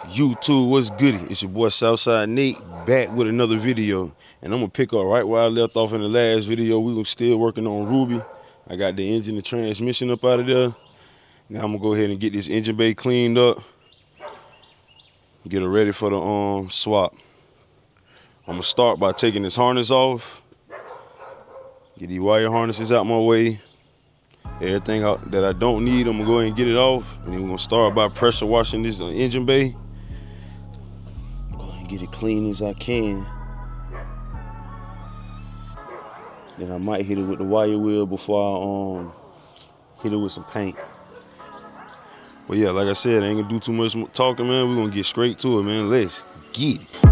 YouTube, what's goody? It's your boy Southside Nate back with another video, and I'm gonna pick up right where I left off in the last video. We were still working on Ruby. I got the engine and transmission up out of there. Now I'm gonna go ahead and get this engine bay cleaned up, get it ready for the swap. I'm gonna start by taking this harness off, get these wire harnesses out my way. Everything that I don't need, I'm gonna go ahead and get it off, and then we're gonna start by pressure washing this engine bay. Go ahead and get it clean as I can. Then I might hit it with the wire wheel before I hit it with some paint. But yeah, like I said, I ain't gonna do too much talking, man. We're gonna get straight to it, man. Let's get it.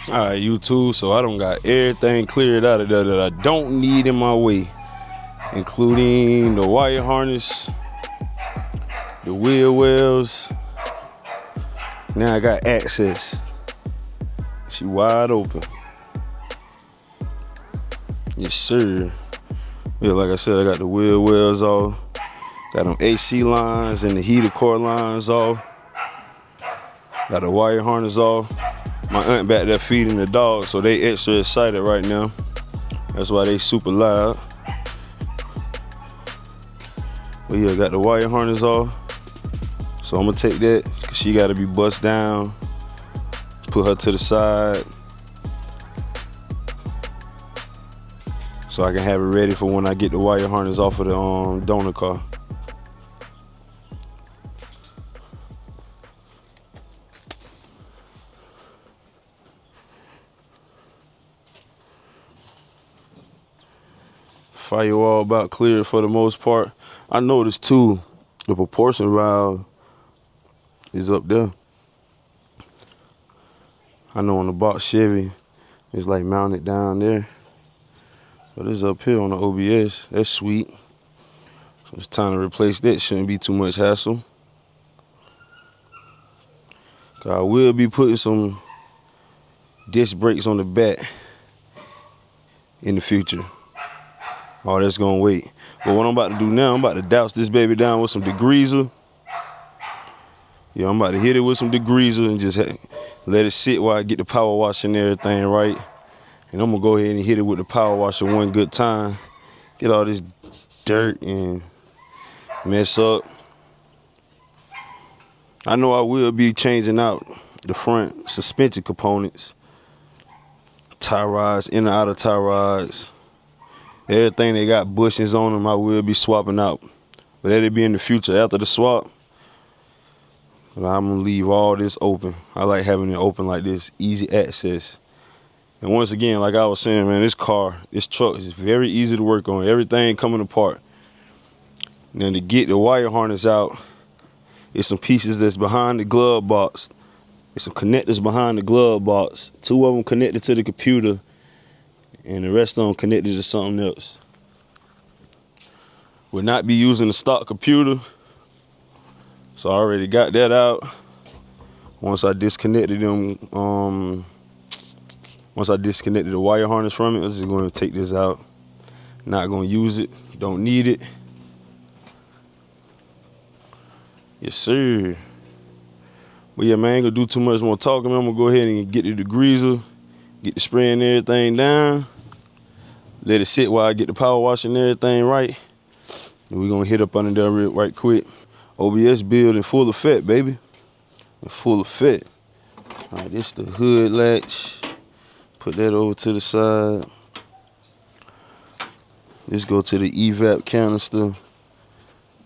Alright, YouTube, so I done got everything cleared out of there that I don't need in my way, including the wire harness, the wheel wells. Now I got access. She wide open. Yes, sir. Yeah, like I said, I got the wheel wells off. Got them AC lines and the heater core lines off. Got the wire harness off. My aunt back there feeding the dogs, so they extra excited right now. That's why they super loud. But yeah, got the wire harness off. So I'm gonna take that, cause she gotta be bust down. Put her to the side, so I can have it ready for when I get the wire harness off of the donor car. Firewall about cleared for the most part. I noticed too, the proportion valve is up there. I know on the box Chevy, it's like mounted down there, but it's up here on the OBS. That's sweet. So it's time to replace that. Shouldn't be too much hassle. I will be putting some disc brakes on the back in the future. Oh, that's gonna wait. But what I'm about to do now, I'm about to douse this baby down with some degreaser. Yeah, I'm about to hit it with some degreaser and just let it sit while I get the power washer and everything right. And I'm gonna go ahead and hit it with the power washer one good time. Get all this dirt and mess up. I know I will be changing out the front suspension components, tie rods, inner outer tie rods. Everything they got bushings on them, I will be swapping out. But that'll be in the future after the swap. But I'm gonna leave all this open. I like having it open like this, easy access. And once again, like I was saying, man, this truck is very easy to work on. Everything coming apart. Now to get the wire harness out, it's some pieces that's behind the glove box. There's some connectors behind the glove box. 2 of them connected to the computer, and the rest of them connected to something else. Will not be using the stock computer, so I already got that out. Once I disconnected them, once I disconnected the wire harness from it, I'm just going to take this out. Not going to use it, don't need it. Yes, sir. But yeah, man, I ain't gonna do too much more talking. I'm gonna go ahead and get the degreaser, get the spray and everything down. Let it sit while I get the power wash and everything right. And we're gonna hit up under there right quick. OBS build in full effect, baby. In full effect. All right, this is the hood latch. Put that over to the side. This go to the evap canister.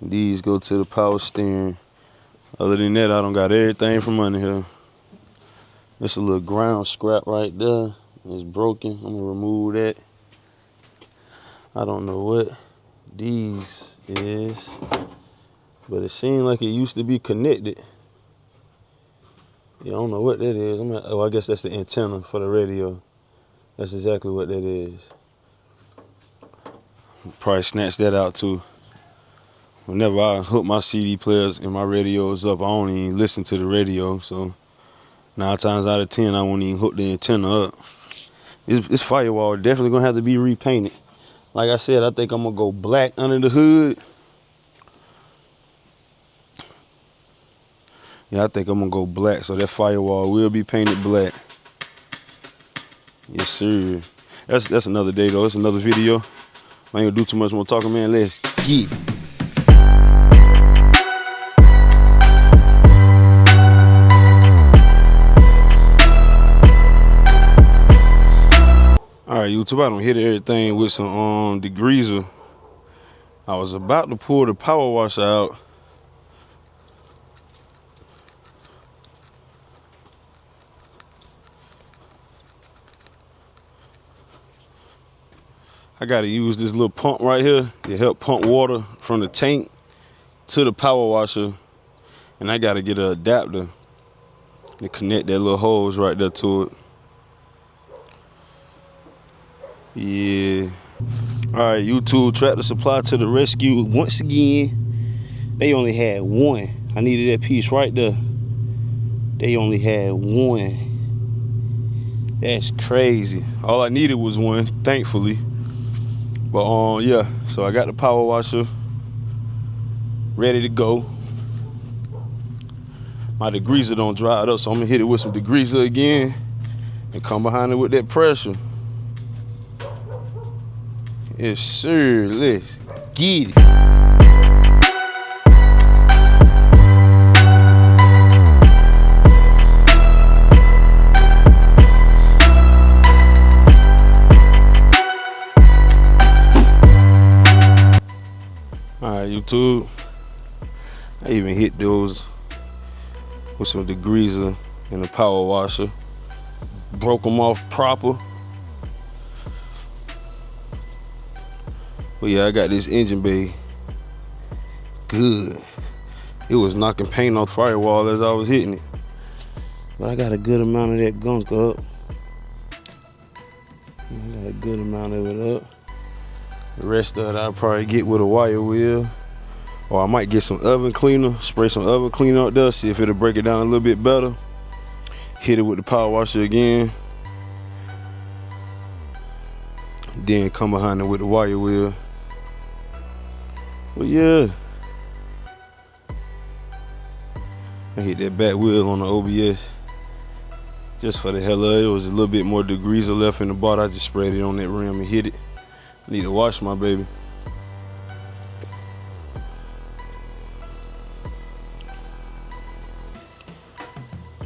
These go to the power steering. Other than that, I don't got everything from under here. There's a little ground scrap right there. It's broken. I'm gonna remove that. I don't know what these is, but it seemed like it used to be connected. Yeah, I don't know what that is. Oh, I guess that's the antenna for the radio. That's exactly what that is. Probably snatch that out too. Whenever I hook my CD players and my radios up, I don't even listen to the radio. So 9 times out of 10, I won't even hook the antenna up. This firewall definitely gonna have to be repainted. Like I said, I think I'm gonna go black under the hood. Yeah, I think I'm gonna go black, so that firewall will be painted black. Yes, sir. That's another day though. It's another video. I ain't gonna do too much more talking, man. Let's get it. Alright, YouTube, I done hit everything with some degreaser. I was about to pull the power washer out. I gotta use this little pump right here to help pump water from the tank to the power washer. And I gotta get an adapter to connect that little hose right there to it. Yeah. Alright, YouTube, Tractor Supply to the rescue once again. They only had one. I needed that piece right there. They only had one. That's crazy. All I needed was one, thankfully. But yeah, so I got the power washer ready to go. My degreaser don't dry it up, so I'm gonna hit it with some degreaser again and come behind it with that pressure. Yes, sir. Let's get it. Alright, YouTube. I even hit those with some degreaser and the power washer. Broke them off proper. But yeah, I got this engine bay good. It was knocking paint off the firewall as I was hitting it. But I got a good amount of that gunk up. I got a good amount of it up. The rest of it I'll probably get with a wire wheel. Or I might get some oven cleaner, spray some oven cleaner up there, see if it'll break it down a little bit better. Hit it with the power washer again. Then come behind it with the wire wheel. But yeah, I hit that back wheel on the OBS just for the hell of it. It was a little bit more degreaser left in the bottle. I just sprayed it on that rim and hit it. I need to wash my baby.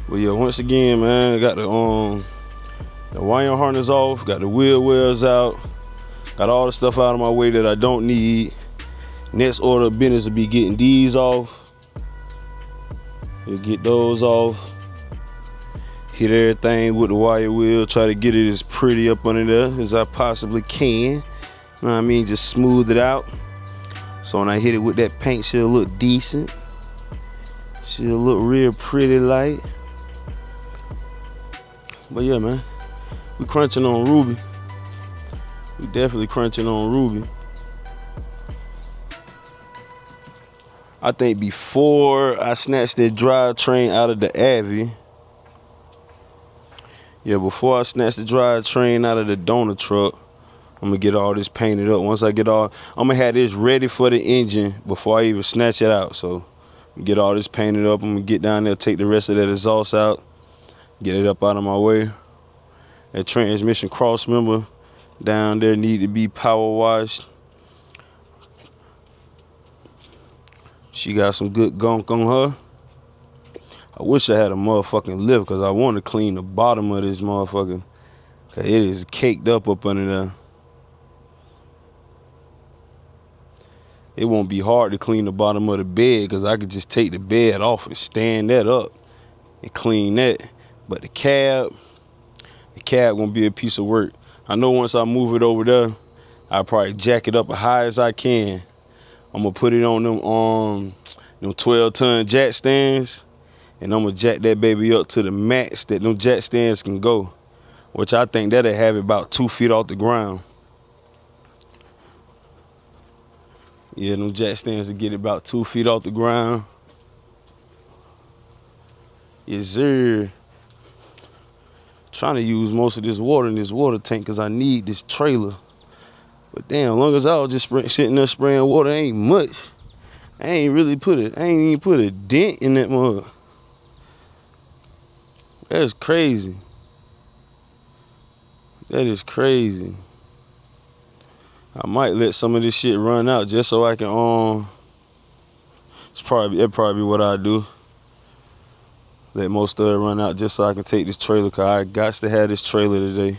But yeah, once again, man, I got the wire harness off, got the wheel wells out, got all the stuff out of my way that I don't need. Next order of business will be getting these off. You'll get those off. Hit everything with the wire wheel. Try to get it as pretty up under there as I possibly can. You know what I mean? Just smooth it out. So when I hit it with that paint, she'll look decent. She'll look real pretty light. But yeah, man, we crunching on Ruby. We definitely crunching on Ruby. I think before I snatched that drivetrain out of the Avi, yeah, before I snatched the drivetrain out of the donor truck, I'm gonna get all this painted up. Once I get all, I'm gonna have this ready for the engine before I even snatch it out. So get all this painted up. I'm gonna get down there, take the rest of that exhaust out, get it up out of my way. That transmission cross member down there need to be power washed. She got some good gunk on her. I wish I had a motherfucking lift because I want to clean the bottom of this motherfucker. Cause it is caked up under there. it won't be hard to clean the bottom of the bed because I could just take the bed off and stand that up and clean that. But the cab gonna be a piece of work. I know once I move it over there, I'll probably jack it up as high as I can. I'm gonna put it on them 12-ton jack stands, and I'm gonna jack that baby up to the max that them jack stands can go, which I think that'll have it about 2 feet off the ground. Yeah, them jack stands will get it about 2 feet off the ground. Yes, sir. Trying to use most of this water in this water tank because I need this trailer. But damn, as long as I was just sitting there spraying water, ain't much. I ain't even put a dent in that mug. That's crazy. That is crazy. I might let some of this shit run out just so I can that'd probably be what I do. Let most of it run out just so I can take this trailer, cause I got to have this trailer today.